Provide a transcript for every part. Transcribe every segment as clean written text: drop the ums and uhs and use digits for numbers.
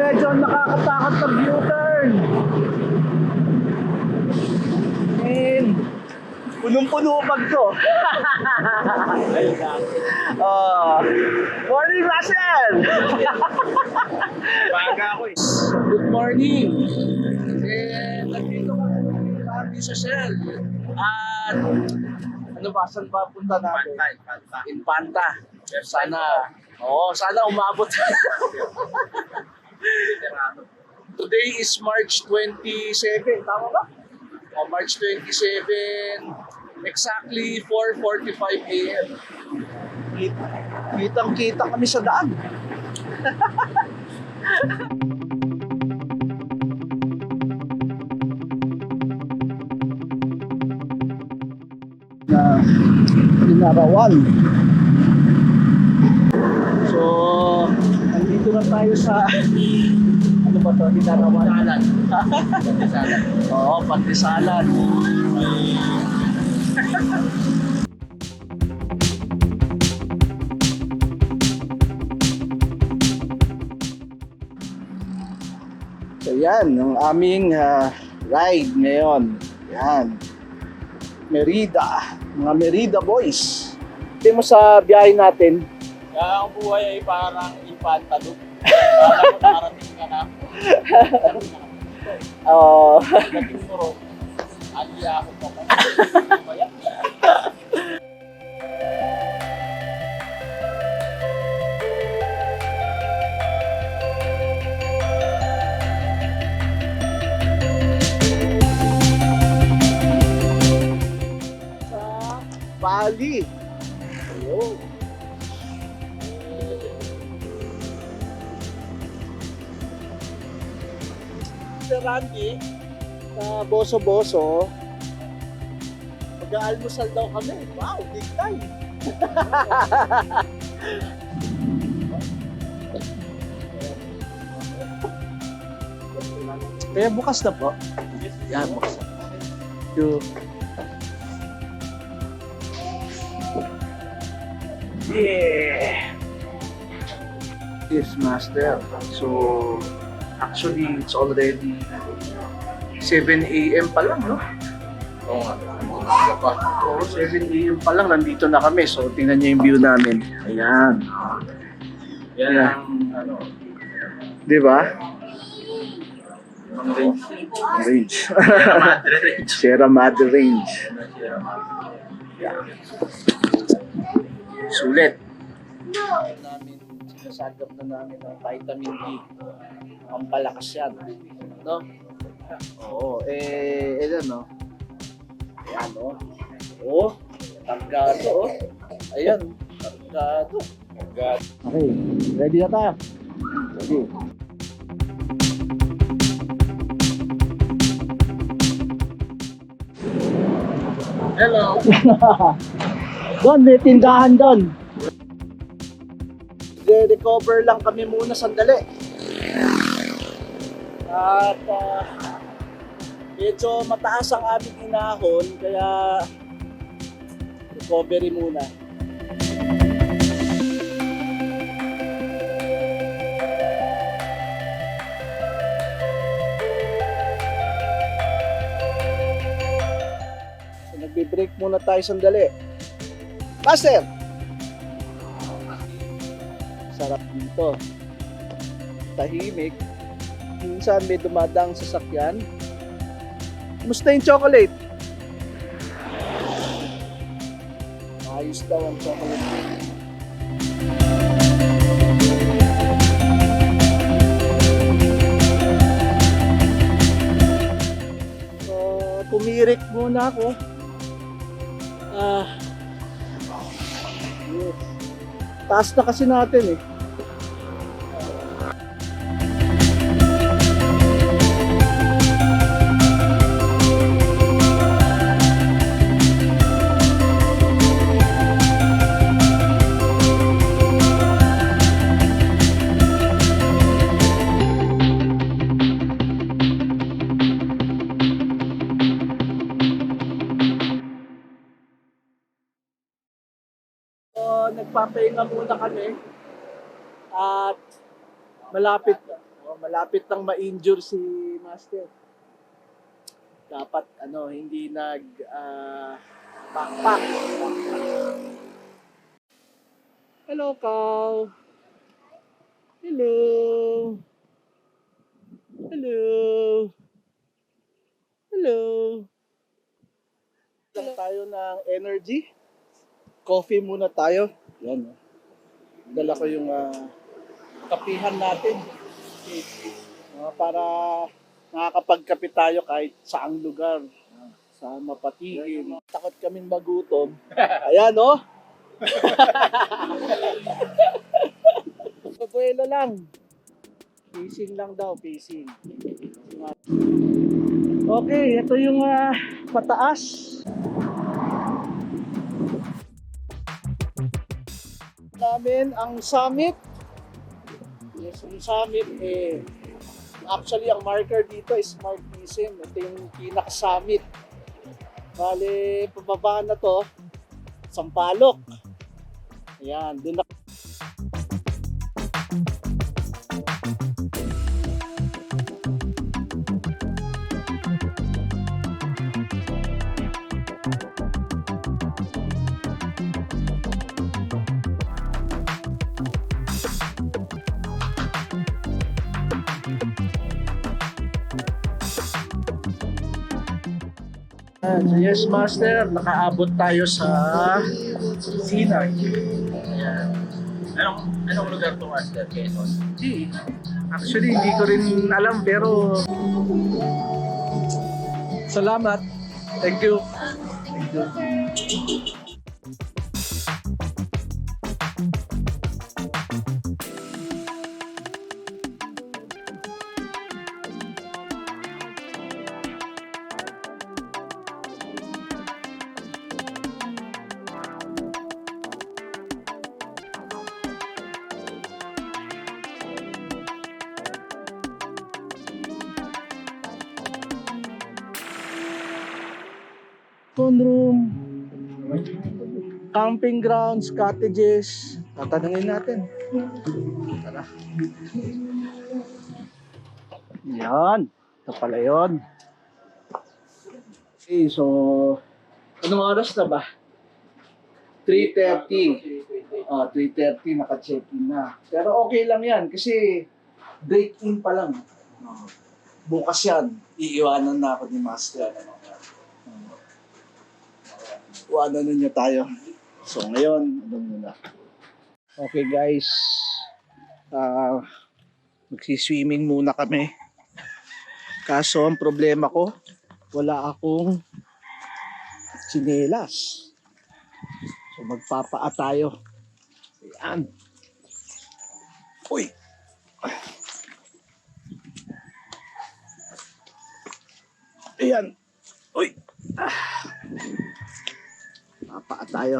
medyo nakakatakot na U-turn. And punong-puno bag ko. Morning, Russell! Baga ako eh. Good morning! Nandito kami sa Shell. At ano ba, saan ba punta natin? Infanta. Infanta. Sana umabot. Today is March 27, tama ba? March 27, exactly 4:45 a.m. Kitang-kita kami sa daan. Na Linarawan. So, nandito na tayo sa ano ba to? Linarawan. Pantisalan. Oo, Pantisalan. So yan, ang aming ride ngayon. Yan. Merida. Mga Merida boys. Tingnan mo sa biyahe natin. Kaya ang buhay ay parang infanta loop. Parang nakarating ka na. Pagdating mo ron, aliya ako pa ka. Kaya, Sa Bali. Ayun. Sir Randy, sa Boso-Boso, mag-aalmusal daw kami. Wow, big time! Kaya bukas na po. Yan, bukas na. Yeah! Yes, master. So, actually, it's already 7 a.m. pa lang, no? oo nga. Umaga pa. Oo, 7 a.m. pa lang, nandito na kami. So, tingnan niyo yung view namin. Ayan. Yan Yeah. ang ano, Di ba? ang range. Range. Sierra Madre range. Sierra Madre Range. Sierra Madre. Yeah. Sulit. Namin, sinasagap na namin ng vitamin D. Ang palakas yan. No? Oo. Ayan, no? Ayan, no? Oo. Targado, oh. Ayan. Targado. God. Okay. Ready na tayo? Ready. Hello. Doon, may tindahan doon. Recover lang kami muna sandali. At medyo mataas ang aming inahon, kaya recovery muna. So nagbe-break muna tayo sandali. Master! Sarap dito. Tahimik. Minsan may dumadang sasakyan. Kumusta yung chocolate? Ayos daw ang chocolate. So, pumirik muna ako. Yes. Taas na kasi natin eh. So, nagpapahinga muna kami at malapit na. malapit nang ma-injure si Master. Dapat hindi pakpak. Hello, Cow. Hello. Hello. Hello. Lang tayo ng energy. Coffee muna tayo. Yan. Dala ko yung kapihan natin. Para nakakapagkape tayo kahit saang lugar. Sa mapatigil. Takot kaming magutom. Ayan, oh. Pabuelo lang. Pacing lang daw, pacing. Okay, ito yung pataas. Namin ang summit. Yes, ang summit actually ang marker dito is Marquism. Ito yung pinaka-summit. Bale, pababa na to, Sampaloc. Ayan, doon na. So yes, Master, nakaabot tayo sa Sinai. Ayan. Anong lugar to, Master? Quezon? Actually, hindi ko rin alam pero salamat. Thank you. Thank you. Phone room, camping grounds, cottages. Tatanungin natin. Tara. Yan. Ito pala yun. Okay, so anong oras na ba? 3:30. 3:30 naka-check-in na. Pero okay lang yan kasi break-in pa lang. Bukas yan. Iiwanan na ako ni Master. Iwanan na niya tayo. So ngayon, muna. Okay guys. Magsiswimming muna kami. Kaso ang problema ko, wala akong tsinelas. So magpapaa tayo. Ayan. Uy! Ayan. Uy! Papaa tayo.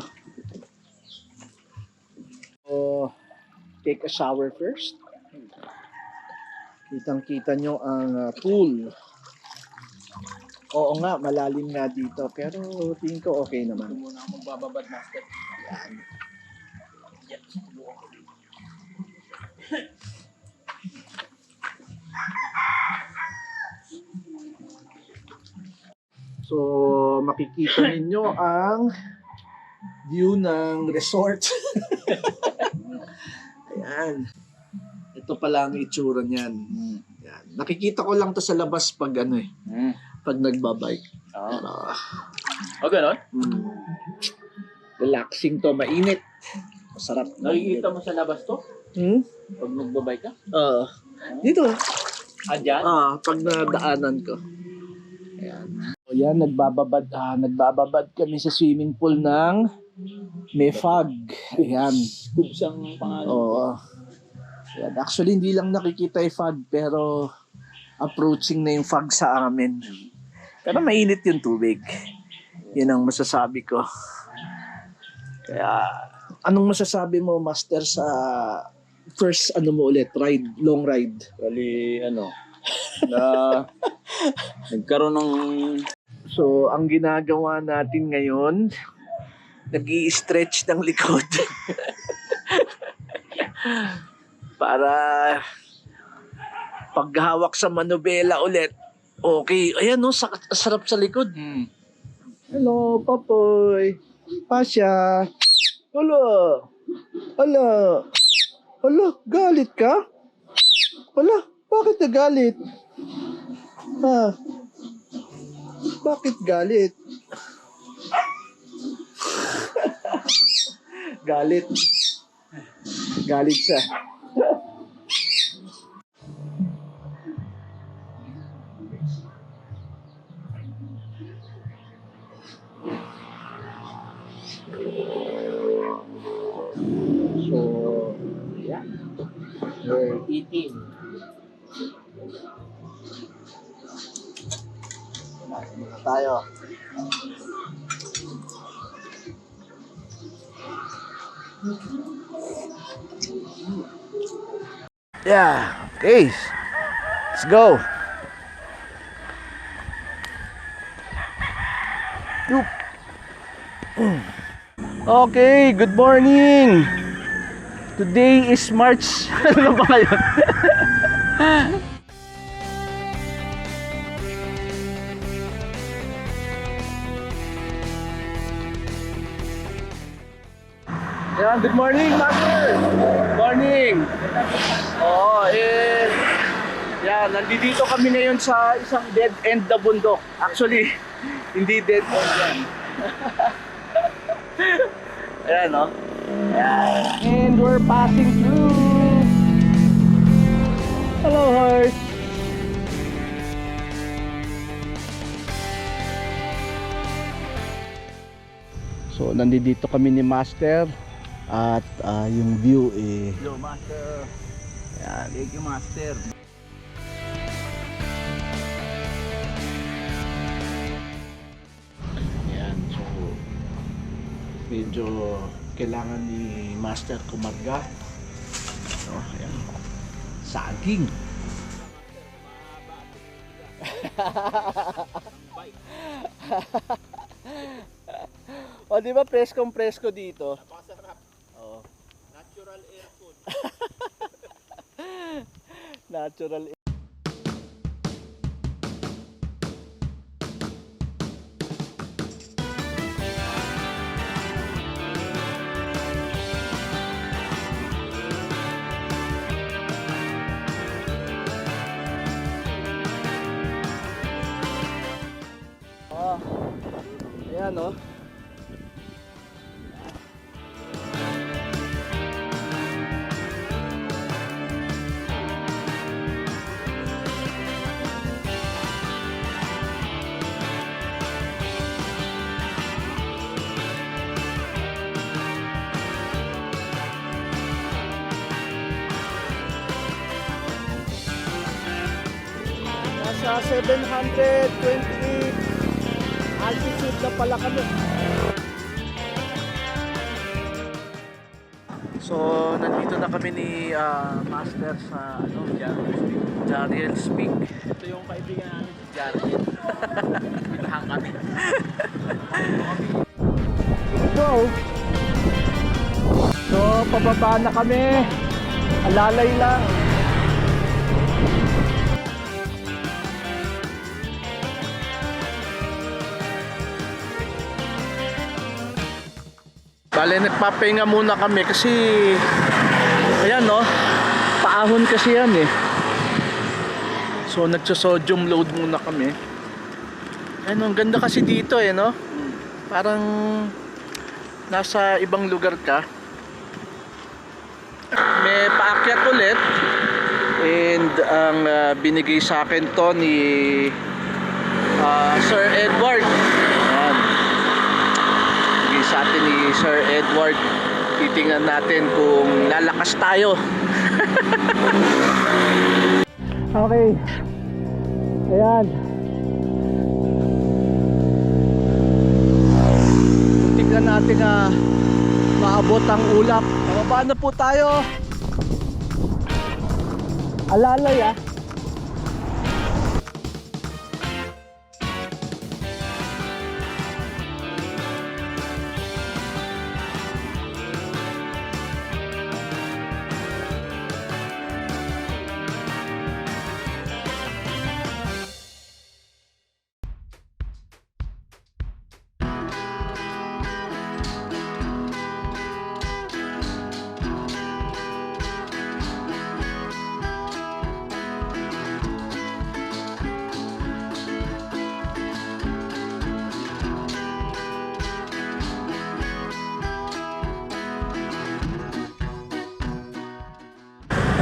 So, take a shower first. Kitang-kita nyo ang pool. Oo nga, malalim nga dito. Pero tingin ko okay naman. Muna ako magbababad, Master. Ayan. So, makikita ninyo ang view ng resort. Ayan. Ito pala ang itsura niyan. Ayan. Nakikita ko lang to sa labas pag pag nagbabike. Pero, Ganon? relaxing to, mainit. Masarap. Nakikita mo sa labas to? Pag nagbabay ka? Dito. Dyan? Pag nadaanan ko. Ayan. So yan, nagbababad kami sa swimming pool ng Mefag. Ayan. Cubes ang pangalan. Oo. Ayan. Actually, hindi lang nakikita yung fog, pero approaching na yung fog sa amin. Pero mainit yung tubig. Yun ang masasabi ko. Kaya, anong masasabi mo, Master, sa first mo ulit, long ride? Bali, na nagkaroon ng... So, ang ginagawa natin ngayon, nag-i-stretch ng likod. Para Paghawak sa manubela ulit. Okay. Ayan no, sarap sa likod. Hello, Papoy. Pasya. Hello. Hello. Hello, galit ka? Wala, bakit nagalit? Ha? Bakit galit? Galit. Galit siya. So, yeah. We're eating. Kumain muna tayo. Yeah, okay. Let's go. Yup. Okay, good morning. Today is March. Ano ba ngayon? Yeah, good morning, Master. Good morning. Yeah, nandito kami ngayon sa isang dead end na bundok. Actually, hindi dead end yan. Ayan, no? Yeah. And we're passing through. Hello, horse. So, nandito kami ni Master. At yung view Hello, Master. Ayan. Thank you, Master. Ayan, so medyo kailangan ni Master kumarga. No, ayan. Saging. O, di ba preskong-presko dito? Napakasarap. Oo. Natural air food. Natural. Oh. Ayan, no? Nasa 728 altitude na pala kami. So, nandito na kami ni Master sa Jariel Speak. Ito yung kaibigan namin si Jarvin. Bitahan kami. Go! So, pababa na kami. Alalay lang. Bale, nagpapahinga muna kami kasi ayan, no, paahon kasi yan eh. So nagso-sodium load muna kami. Ayun, ang ganda kasi dito eh, no? Parang nasa ibang lugar ka. May paakyat ulit. And ang binigay sa akin to ni Sir Edward. Ayan. Binigay sa atin ni Sir Edward. Titingnan natin kung lalakas tayo. Okay. Ayan. Tingnan natin na maabot ang ulap. Pababa na po tayo. Alalay ah.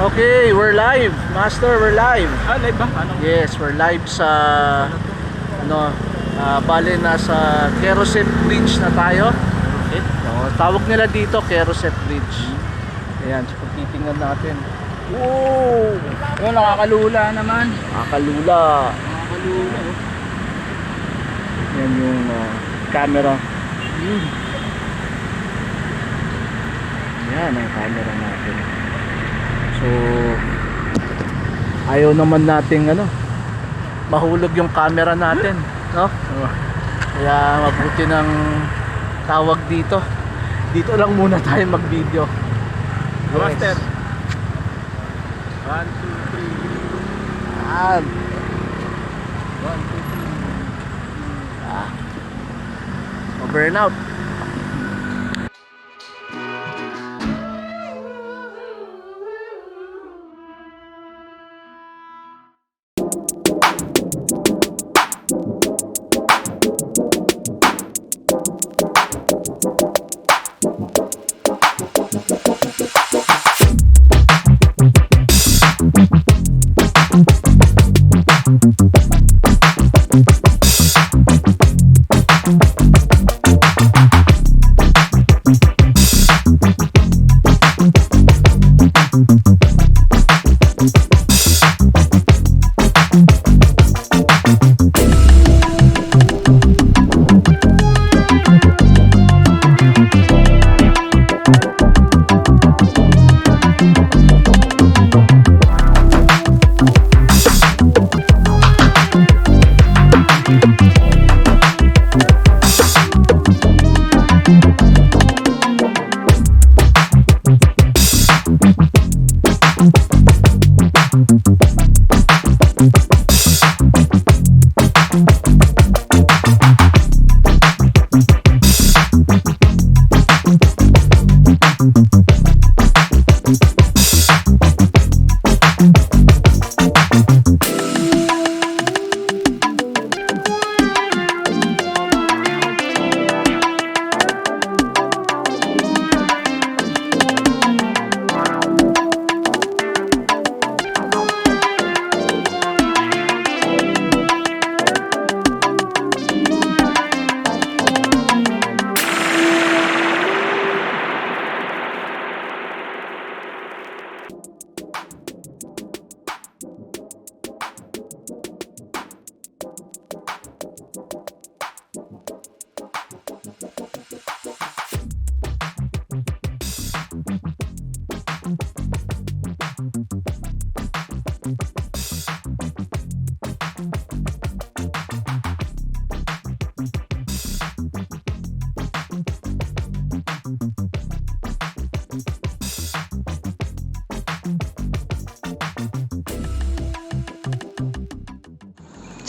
Okay, we're live. Master, we're live. Ah, live ba? Ano? Yes, we're live sa bale nasa Kerosep Bridge na tayo. Okay. Tawag nila dito Kerosep Bridge. Ayan, so titingnan natin. Wow! Yun, nakakalula naman. Akalula. Nakakalula. Oh. Yan yung camera. Yan ang camera natin. So ayaw naman nating mahulog yung camera natin, no? Kaya mabuti ng tawag dito. Dito lang muna tayo mag-video. Master. 1, 2, 3. Yan. 1, 2, 3. Over and out.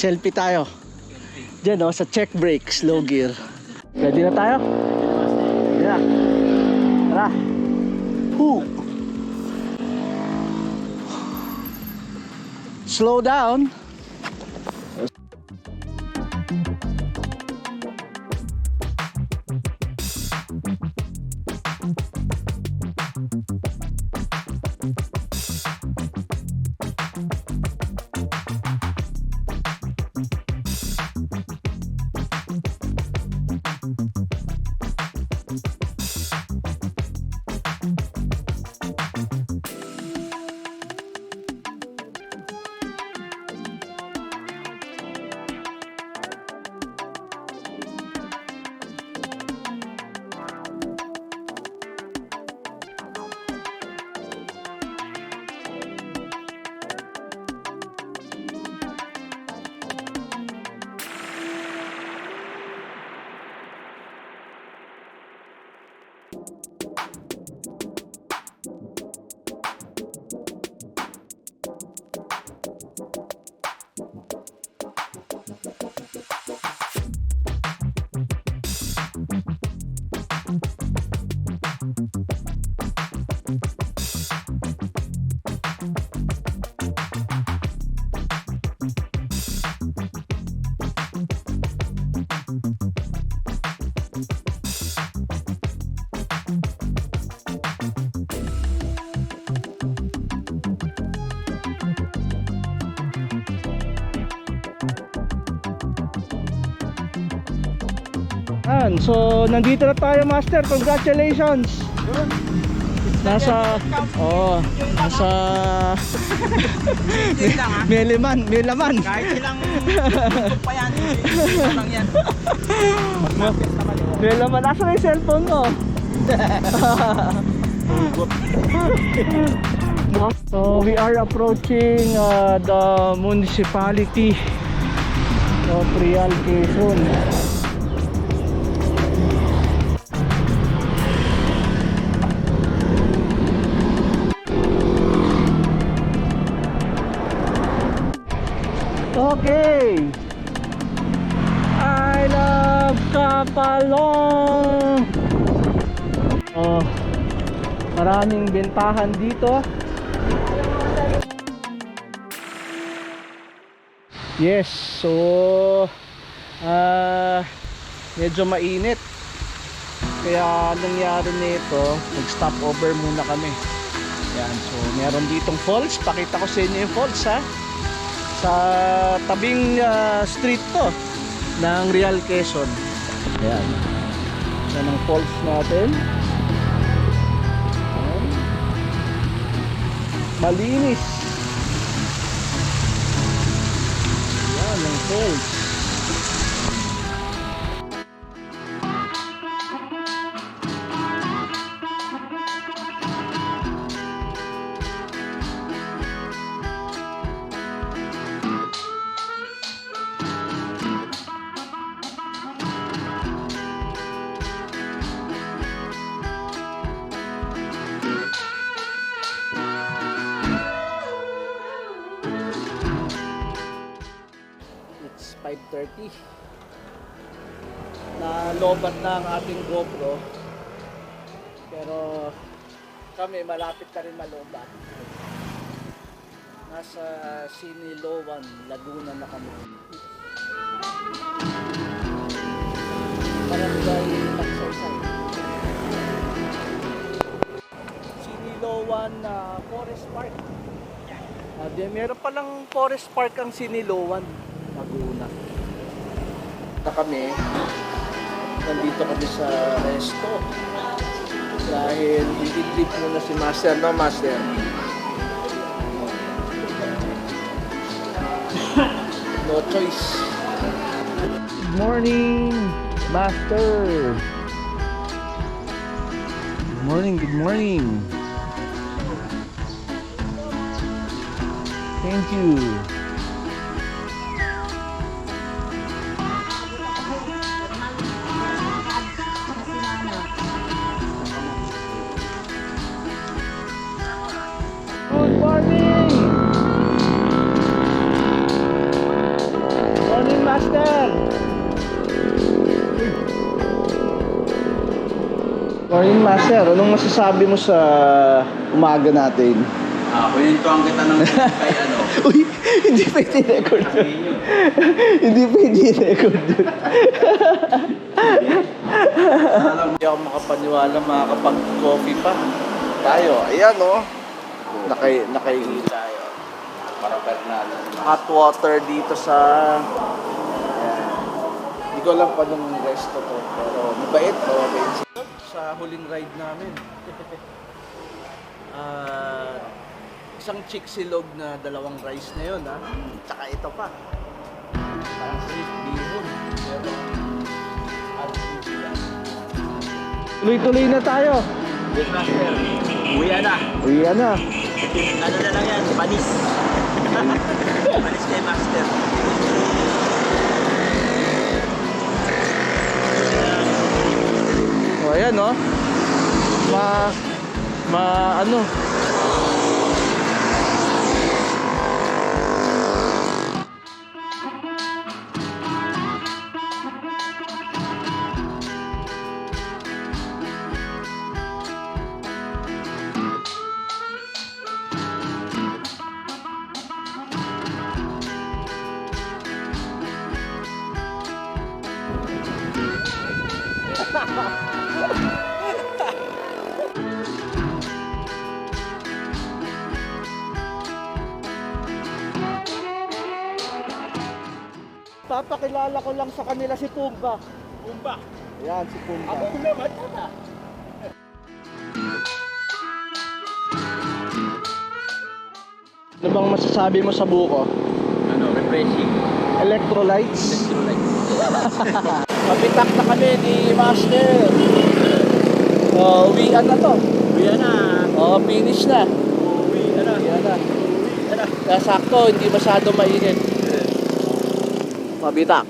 Selfie tayo. Diyan sa check brake, slow gear. Ready na tayo? Ready na. Tara. Woo. Slow down. So, nandito na tayo, Master. Congratulations. Nasa may laman. Kahit ilang pa yan, lang yan. May laman. Nasa na yung cellphone mo? So we are approaching the municipality of Real Quezon. Okay, I love Kapalong. Maraming bentahan dito. Yes, so medyo mainit. Kaya nangyari nito, nag-stop over muna kami. Yan, so meron ditong falls. Pakita ko sa inyo yung falls, ha. Sa tabing street to ng Real Quezon. Ayan. Yan ang falls natin. Ayan. Malinis. Yan ang falls. It's 5:30. Nalobat na ang ating GoPro. Pero kami malapit na rin malobat. Nasa Siniloan, Laguna na kami. Barangay Laksaysay. Siniloan Forest Park. Meron palang Forest Park ang Siniloan, Laguna. Nandito kami sa resto dahil i-trip muna si Master, no Master? No choice. Good morning, Master. Good morning, good morning. Thank you. Good morning! Morning, Master! Morning, Master. Anong masasabi mo sa umaga natin? Kunintuan kita ng kay ano. Uy, hindi pwede record yun. Hindi pwede record yun. Hindi ako makapaniwala, makakapag-coffee pa tayo. Ayan, oh. Nakahingi tayo. Para Bernardo. Hot water dito sa... Hindi ko alam pa nung resto to. Pero mabait sa huling ride namin. Isang chick silog na 2 rice na yun, ha? Tsaka ito pa. Parang safe bihon. Pero, tuloy-tuloy na tayo. Yes, Master. Uwi na. Uwi na. Ano na lang yan? Panis. Panis kay Master. O, ayan, no? Ano? Papakilala ko lang sa kanila si Pumba. Pumba. Ayan, si Pumba. Ako naman na. Ano bang masasabi mo sa buko? Ano, refreshing. Electrolytes? Kapitak na kami ni Master. Uwian na to. Uwi na. Finish na. Uwi na. Uwian na. Uwi na. Kaya sakto, hindi masyado mainit. Mabitak.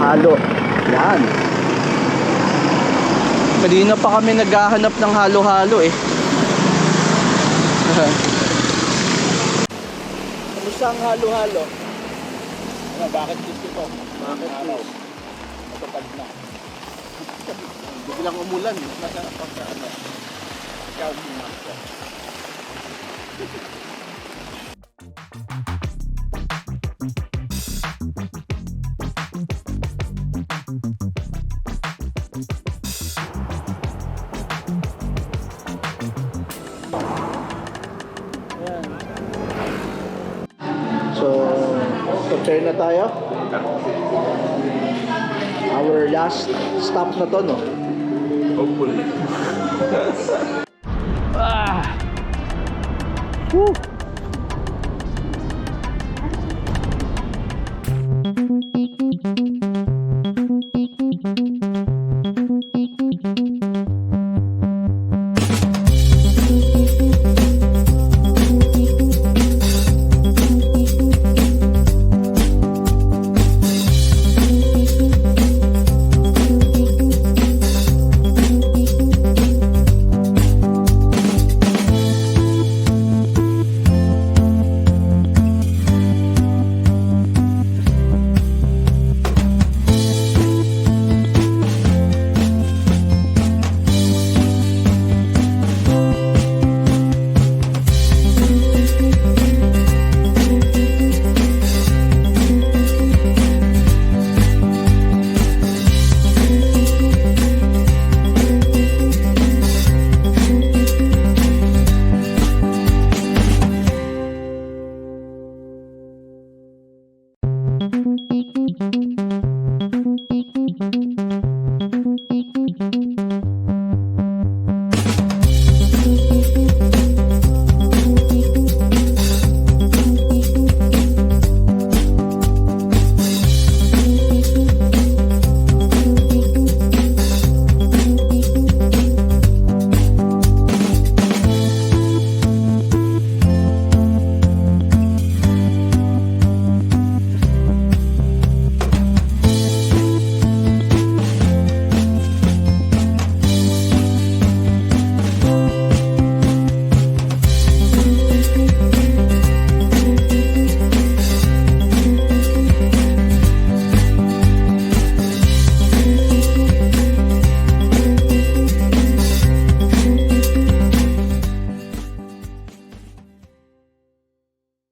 Halo-halo. Yan. Kanina pa kami naghahanap ng halo-halo eh. Kamusta ang halo-halo? Ano, bakit gusto ko? Bakit Araw. Matupad na. Biglang umulan. Masarap pa sa ano. Ikaw muna ko. So, prepare na tayo. Our last stop na to, no? Hopefully. Woo!